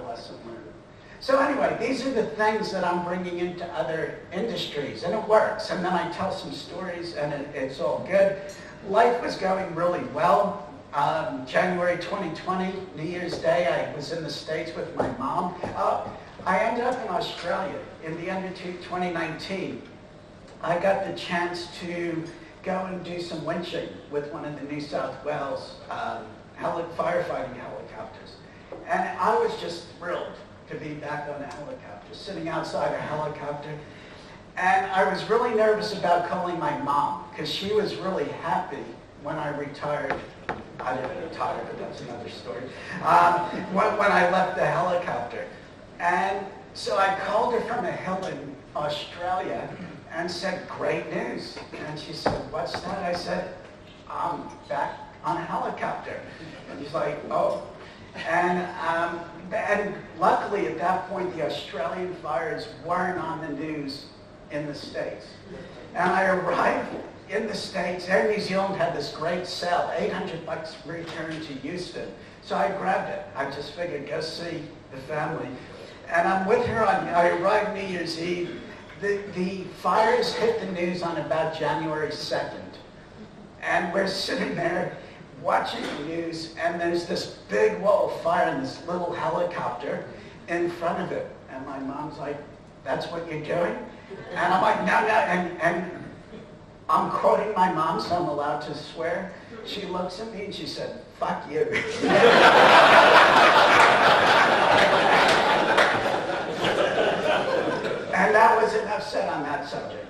lesson learned. So anyway, these are the things that I'm bringing into other industries, and it works. And then I tell some stories, and it's all good. Life was going really well. January 2020, New Year's Day, I was in the States with my mom. I ended up in Australia in the Under 2019. I got the chance to go and do some winching with one of the New South Wales firefighting helicopters. And I was just thrilled to be back on a helicopter, sitting outside a helicopter. And I was really nervous about calling my mom, because she was really happy when I retired. I didn't retire, but that's another story. When I left the helicopter. And so I called her from a hill in Australia and said, "Great news." And she said, "What's that?" I said, "I'm back on a helicopter." And she's like, "Oh." And luckily at that point, the Australian fires weren't on the news in the States. And I arrived in the States. Air New Zealand had this great sale, $800 return to Houston. So I grabbed it. I just figured, go see the family. And I'm with her I arrived New Year's Eve. The fires hit the news on about January 2nd. And we're sitting there watching the news, and there's this big wall of fire and this little helicopter in front of it. And my mom's like, "That's what you're doing?" And I'm like, "No, no." And I'm quoting my mom, so I'm allowed to swear. She looks at me and she said, "Fuck you." And that was enough said on that subject.